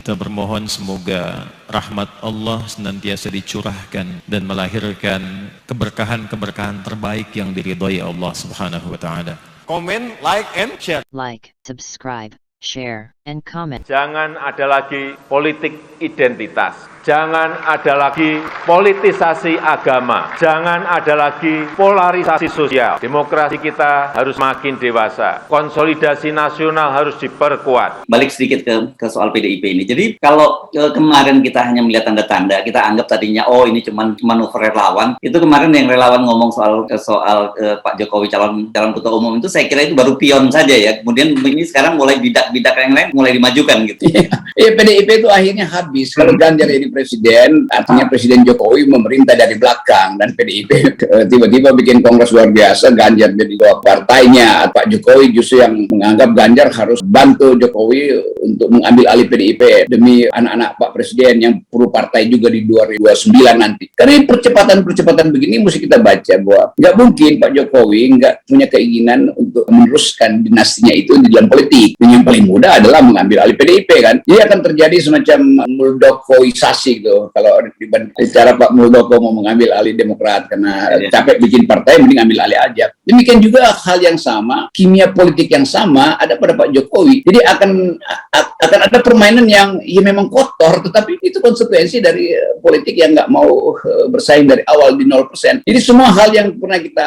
Kita bermohon semoga rahmat Allah senantiasa dicurahkan dan melahirkan keberkahan-keberkahan terbaik yang diridhai Allah Subhanahu wa taala. Komen, like, and share. Like, subscribe, share, and comment. Jangan ada lagi politik identitas. Jangan ada lagi politisasi agama. Jangan ada lagi polarisasi sosial. Demokrasi kita harus makin dewasa. Konsolidasi nasional harus diperkuat. Balik sedikit ke soal PDIP ini. Jadi kalau kemarin kita hanya melihat tanda-tanda, kita anggap tadinya ini cuma manuver relawan. Itu kemarin yang relawan ngomong soal Pak Jokowi calon ketua umum itu, saya kira itu baru pion saja ya. Kemudian ini sekarang mulai bidak-bidak yang lain mulai dimajukan gitu. Iya, PDIP itu akhirnya habis. Kalau Ganjar jadi presiden, artinya Presiden Jokowi memerintah dari belakang, dan PDIP tiba-tiba bikin kongres luar biasa, Ganjar jadi ketua partainya. Pak Jokowi justru yang menganggap Ganjar harus bantu Jokowi untuk mengambil alih PDIP demi anak-anak Pak Presiden yang perlu partai juga di 2029 nanti. Karena percepatan begini mesti kita baca bahwa nggak mungkin Pak Jokowi nggak punya keinginan untuk meneruskan dinastinya itu di dalam politik. Dan yang paling mudah adalah mengambil alih PDIP kan. Dia akan terjadi semacam muldokoisasi gitu. Kalau cara Pak Muldoko mau mengambil alih Demokrat karena capek bikin partai, mending ambil alih aja. Demikian juga hal yang sama, kimia politik yang sama ada pada Pak Jokowi. Jadi akan ada permainan yang ya memang kotor, tetapi itu konsekuensi dari politik yang nggak mau bersaing dari awal di 0%. Jadi semua hal yang pernah kita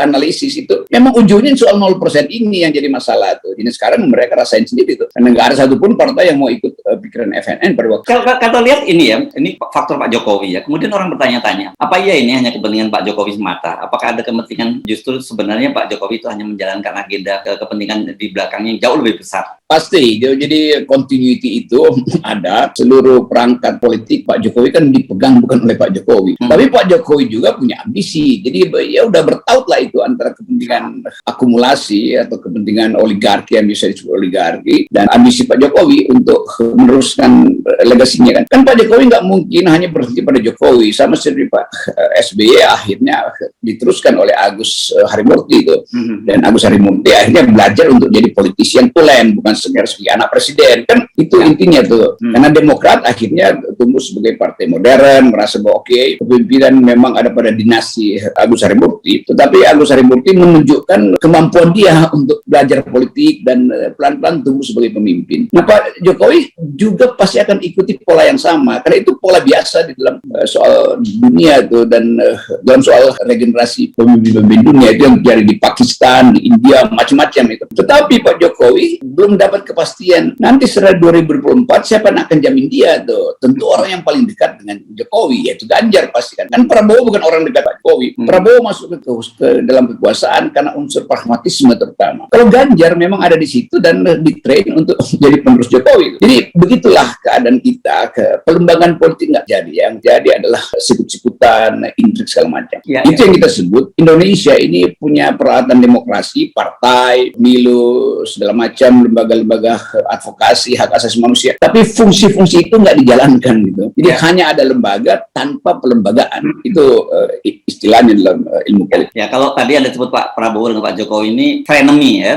analisis itu memang ujungnya soal 0% ini yang jadi masalah tuh. Jadi sekarang mereka rasain sendiri tuh. Karena nggak ada satupun partai yang mau ikut pikiran FNN pada waktu. Kalau kata lihat ini ya, ini faktor Pak Jokowi ya. Kemudian orang bertanya-tanya, apa iya ini hanya kepentingan Pak Jokowi semata? Apakah ada kepentingan justru sebenarnya Pak Jokowi itu hanya menjalankan agenda kepentingan di belakangnya yang jauh lebih besar? Pasti, jadi continuity itu ada. Seluruh perangkat politik Pak Jokowi kan dipegang bukan oleh Pak Jokowi. Tapi Pak Jokowi juga punya ambisi. Jadi ya udah bertaut lah itu antara kepentingan akumulasi atau kepentingan oligarki yang bisa disebut oligarki dan ambisi Pak Jokowi untuk meneruskan legasinya kan. Kan Pak Jokowi nggak mungkin hanya berhenti pada Jokowi. Sama seperti Pak SBY akhirnya diteruskan oleh Agus Harimurti itu. Dan Agus Harimurti akhirnya belajar untuk jadi politisi yang tulen, bukan sebagai anak presiden. Kan itu intinya tuh. Karena Demokrat akhirnya tumbuh sebagai partai modern, merasa bahwa oke, kepemimpinan memang ada pada dinasti Agus Harimurti. Tetapi Agus Harimurti menunjukkan kemampuan dia untuk belajar politik dan pelan-pelan tumbuh sebagai pemimpin. Nah, Pak Jokowi juga pasti akan ikuti pola yang sama. Karena itu pola biasa di dalam soal dunia tuh, dan dalam soal regenerasi pemimpin dunia itu yang terjadi di Pakistan, di India, macam-macam itu. Tetapi Pak Jokowi belum dapat kepastian nanti setelah 2024 siapa yang akan jamin dia tuh. Tentu orang yang paling dekat dengan Jokowi yaitu Ganjar pasti kan. Kan Prabowo bukan orang dekat Pak Jokowi. Prabowo masuk ke dalam kekuasaan karena unsur pragmatisme terutama. Kalau Ganjar memang ada di situ dan ditrain untuk jadi penerus Jokowi. Jadi begitulah keadaan kita. Pelembagaan politik nggak jadi. Yang jadi adalah sikut-sikutan, intrik segala macam. Itu yang kita sebut Indonesia ini punya peralatan demokrasi, partai, pemilu, segala macam, lembaga-lembaga advokasi hak asasi manusia, tapi fungsi-fungsi itu nggak dijalankan gitu. Jadi hanya ada lembaga tanpa pelembagaan. Itu istilahnya dalam ilmu politik. Ya, kalau tadi Anda sebut Pak Prabowo dengan Pak Jokowi ini frenemy ya,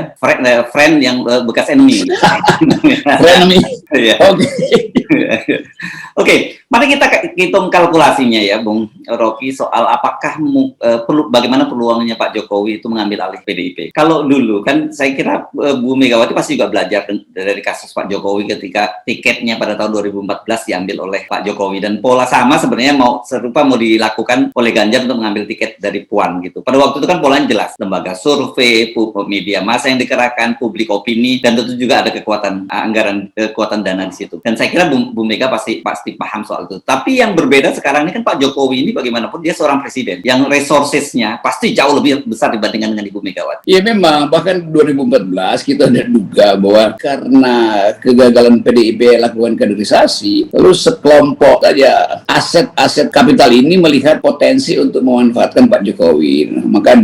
friend yang bekas enemy. Frenemy. Oke. Oke, mari kita hitung kalkulasinya ya, Bung Rocky, soal apakah bagaimana peluangnya Pak Jokowi itu mengambil alih PDIP. Kalau dulu kan saya kira Bu Megawati pasti juga belajar dari kasus Pak Jokowi ketika tiketnya pada tahun 2014 diambil oleh Pak Jokowi, dan pola sama sebenarnya mau dilakukan oleh Ganjar untuk mengambil tiket dari Puan gitu. Pada waktu itu kan polanya jelas, lembaga survei, media massa yang dikerahkan, publik opini, dan tentu juga ada kekuatan anggaran, kekuatan dana di situ. Dan saya kira Bu Mega pasti paham soal itu. Tapi yang berbeda sekarang ini kan Pak Jokowi ini bagaimanapun dia seorang presiden yang resourcesnya pasti jauh lebih besar dibandingkan dengan Ibu Megawati. Iya memang, bahkan 2014 kita ada duga bahwa karena kegagalan PDIP lakukan kaderisasi, lalu sekelompok saja aset-aset kapital ini melihat potensi untuk memanfaatkan Pak Jokowi. Maka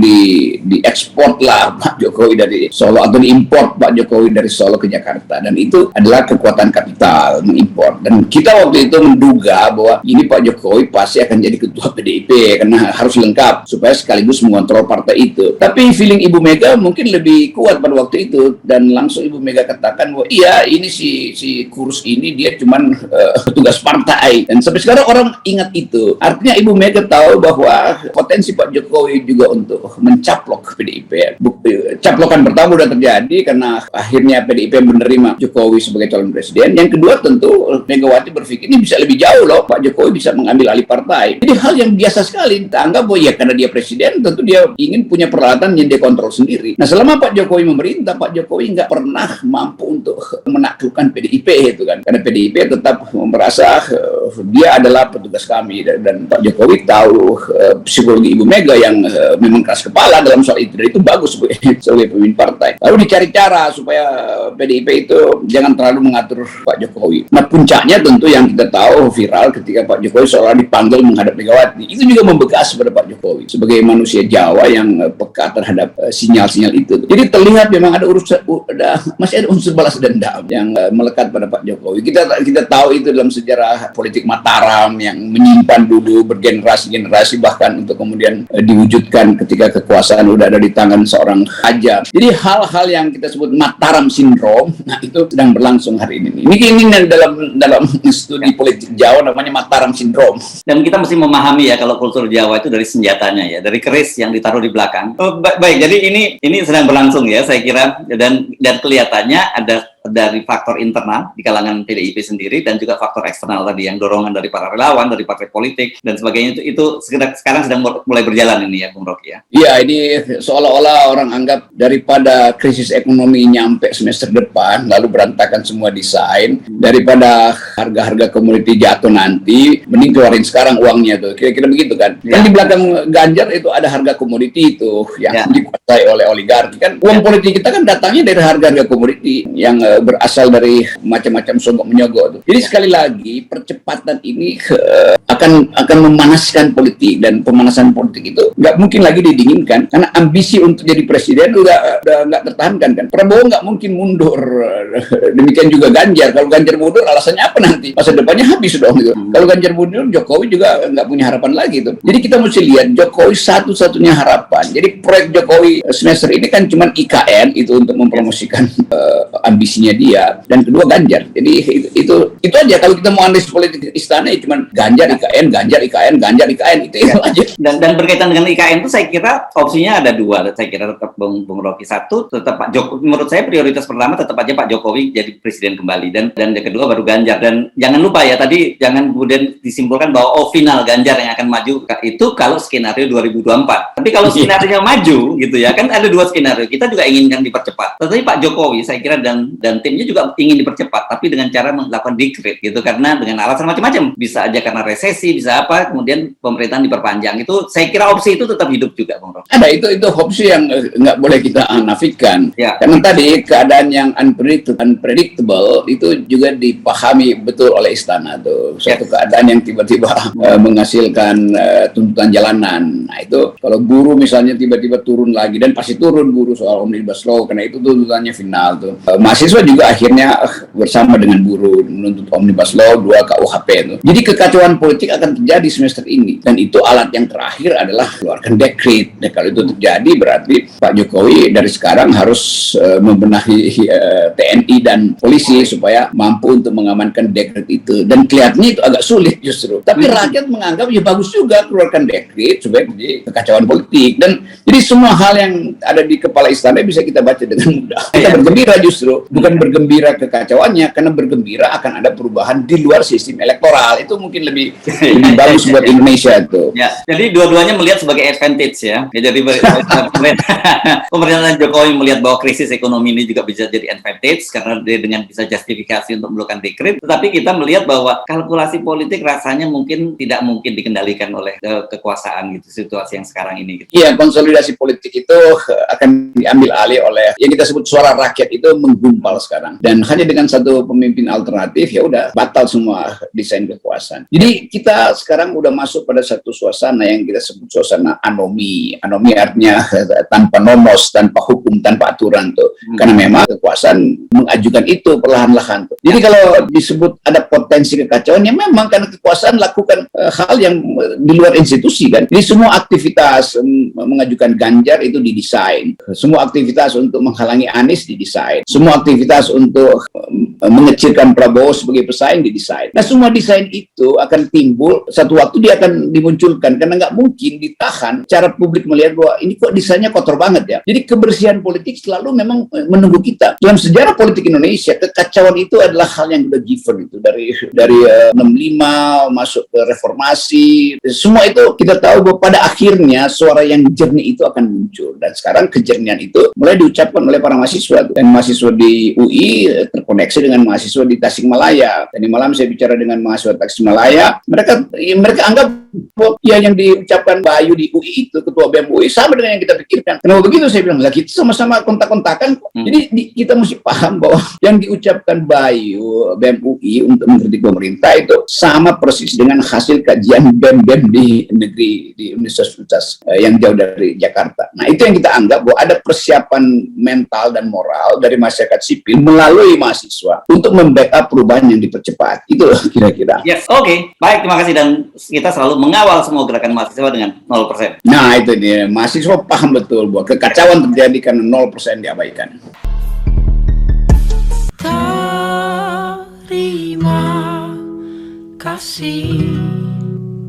dieksporlah Pak Jokowi dari Solo atau diimpor Pak Jokowi dari Solo ke Jakarta, dan itu adalah kekuatan kapital mengimpor. Dan kita waktu itu menduga bahwa ini Pak Jokowi pasti akan jadi ketua PDIP karena harus lengkap supaya sekaligus mengontrol partai itu. Tapi feeling Ibu Mega mungkin lebih kuat pada waktu itu, dan langsung Ibu Mega Mega katakan bahwa iya ini si Kurus ini dia cuman petugas partai, dan sampai sekarang orang ingat itu. Artinya Ibu Mega tahu bahwa potensi Pak Jokowi juga untuk mencaplok PDIP. Caplokan pertama sudah terjadi karena akhirnya PDIP menerima Jokowi sebagai calon presiden. Yang kedua tentu Megawati berpikir ini bisa lebih jauh loh, Pak Jokowi bisa mengambil alih partai. Jadi hal yang biasa sekali kita anggap bahwa ya karena dia presiden tentu dia ingin punya peralatan yang dia kontrol sendiri. Nah selama Pak Jokowi memerintah, Pak Jokowi nggak pernah mampu untuk menaklukkan PDIP itu kan, karena PDIP tetap merasa dia adalah petugas kami, dan Pak Jokowi tahu psikologi Ibu Mega yang memang keras kepala dalam soal itu, dan itu bagus sebagai pemimpin partai. Lalu dicari cara supaya PDIP itu jangan terlalu mengatur Pak Jokowi. Nah puncaknya tentu yang kita tahu viral ketika Pak Jokowi seolah dipanggil menghadap Megawati, itu juga membekas pada Pak Jokowi sebagai manusia Jawa yang peka terhadap sinyal-sinyal itu. Jadi terlihat memang ada masih ada unsur balas dendam yang melekat pada Pak Jokowi. Kita tahu itu dalam sejarah politik Mataram yang menyimpan dulu bergenerasi-generasi, bahkan untuk kemudian diwujudkan ketika kekuasaan udah ada di tangan seorang raja. Jadi hal-hal yang kita sebut Mataram Syndrome, nah itu sedang berlangsung hari ini. Ini dalam studi politik Jawa namanya Mataram Syndrome. Dan kita mesti memahami ya kalau kultur Jawa itu dari senjatanya ya, dari keris yang ditaruh di belakang. Baik, jadi ini sedang berlangsung ya saya kira, dan kelihatannya ada dari faktor internal di kalangan PDIP sendiri dan juga faktor eksternal tadi yang dorongan dari para relawan, dari partai politik dan sebagainya, itu sekarang sedang mulai berjalan ini ya Bung Rocky ya. Iya, ini seolah-olah orang anggap daripada krisis ekonomi nyampe semester depan lalu berantakan semua desain, daripada harga-harga komoditi jatuh nanti mending keluarin sekarang uangnya tuh, kira-kira begitu kan. Kan di belakang Ganjar itu ada harga komoditi itu yang dikuasai oleh oligarki kan. Uang politik kita kan datangnya dari harga-harga komoditi yang berasal dari macam-macam sogok menyogok tuh. Jadi sekali lagi percepatan ini akan memanaskan politik, dan pemanasan politik itu nggak mungkin lagi didinginkan karena ambisi untuk jadi presiden udah nggak tertahankan kan. Prabowo nggak mungkin mundur, demikian juga Ganjar. Kalau Ganjar mundur alasannya apa nanti? Masa depannya habis dong gitu. Kalau Ganjar mundur, Jokowi juga nggak punya harapan lagi tuh. Jadi kita mesti lihat Jokowi satu-satunya harapan. Jadi proyek Jokowi semester ini kan cuma IKN itu untuk mempromosikan ambisinya dia, dan kedua Ganjar. Jadi itu aja kalau kita mau analisis politik istana ya cuman Ganjar IKN itu aja. Dan berkaitan dengan IKN itu saya kira opsinya ada dua. Saya kira tetap Bung Rocky, satu tetap Pak Jokowi. Menurut saya prioritas pertama tetap aja Pak Jokowi jadi presiden kembali, dan yang kedua baru Ganjar. Dan jangan lupa ya tadi jangan kemudian disimpulkan bahwa final Ganjar yang akan maju itu kalau skenario 2024. Tapi kalau skenario maju gitu ya kan ada dua skenario. Kita juga ingin yang dipercepat. Tetapi Pak Jokowi saya kira dan timnya juga ingin dipercepat, tapi dengan cara melakukan dekret gitu, karena dengan alasan macam-macam, bisa aja karena resesi, bisa apa, kemudian pemerintahan diperpanjang. Itu saya kira opsi itu tetap hidup juga, Bung Rocky. Ada itu opsi yang nggak boleh kita nafikan ya. Karena tadi keadaan yang unpredictable itu juga dipahami betul oleh istana tuh, suatu keadaan yang tiba-tiba menghasilkan tuntutan jalanan. Nah itu kalau buruh misalnya tiba-tiba turun lagi, dan pasti turun buruh soal Omnibus Law karena itu tuntutannya final tuh. Mahasiswa juga akhirnya bersama dengan buruh menuntut Omnibus Law 2 KUHP itu. Jadi kekacauan politik akan terjadi semester ini, dan itu alat yang terakhir adalah keluarkan dekret. Dan kalau itu terjadi berarti Pak Jokowi dari sekarang harus membenahi TNI dan polisi supaya mampu untuk mengamankan dekret itu, dan kelihatannya itu agak sulit justru. Tapi rakyat menganggap ya bagus juga keluarkan dekret supaya terjadi kekacauan politik, dan jadi semua hal yang ada di kepala istana bisa kita baca dengan mudah. Kita bergembira justru, bukan bergembira kekacauannya, karena bergembira akan ada perubahan di luar sistem elektoral. Itu mungkin lebih bagus buat Indonesia itu. Ya, jadi dua-duanya melihat sebagai advantage ya. Jadi pemerintahan Jokowi melihat bahwa krisis ekonomi ini juga bisa jadi advantage karena dia dengan bisa justifikasi untuk melakukan dekret. Tetapi kita melihat bahwa kalkulasi politik rasanya mungkin tidak mungkin dikendalikan oleh kekuasaan gitu, situasi yang sekarang ini. Gitu. Iya, konsolidasi politik itu akan diambil alih oleh yang kita sebut suara rakyat itu menggumpal sekarang, dan hanya dengan satu pemimpin alternatif ya udah batal semua desain kekuasaan. Jadi kita sekarang udah masuk pada satu suasana yang kita sebut suasana anomi artinya tanpa nomos, tanpa hukum, tanpa aturan tuh. Karena memang kekuasaan mengajukan itu perlahan-lahan tuh. Jadi kalau disebut ada potensi kekacauan ya memang karena kekuasaan lakukan hal yang di luar institusi kan. Jadi semua aktivitas mengajukan Ganjar itu didesain, semua aktivitas untuk menghalangi Anies didesain, semua aktivitas aktivitas untuk mengecilkan Prabowo sebagai pesaing didesain. Nah, semua desain itu akan timbul satu waktu, dia akan dimunculkan karena nggak mungkin ditahan. Cara publik melihat bahwa ini kok desainnya kotor banget ya. Jadi kebersihan politik selalu memang menunggu kita. Dalam sejarah politik Indonesia, kekacauan itu adalah hal yang udah given itu dari 65 masuk ke reformasi. Semua itu kita tahu bahwa pada akhirnya suara yang jernih itu akan muncul. Dan sekarang kejernihan itu mulai diucapkan oleh para mahasiswa. Dan mahasiswa di UI terkoneksi dengan mahasiswa di Tasikmalaya. Tadi malam saya bicara dengan mahasiswa Tasikmalaya, mereka anggap ya yang diucapkan Bayu di UI itu, ketua BEM UI, sama dengan yang kita pikirkan. Kenapa begitu? Saya bilang, lah kita sama-sama kontak-kontakan. Jadi kita mesti paham bahwa yang diucapkan Bayu BEM UI untuk mengkritik pemerintah itu sama persis dengan hasil kajian BEM-BEM di negeri, di universitas yang jauh dari Jakarta. Nah, itu yang kita anggap bahwa ada persiapan mental dan moral dari masyarakat sipil melalui mahasiswa untuk membackup perubahan yang dipercepat. Itu kira-kira. Yes, oke. Baik, terima kasih. Dan kita selalu mengawal semua gerakan mahasiswa dengan 0%. Nah, itu dia. Mahasiswa paham betul bahwa kekacauan terjadi karena 0% diabaikan. Terima kasih.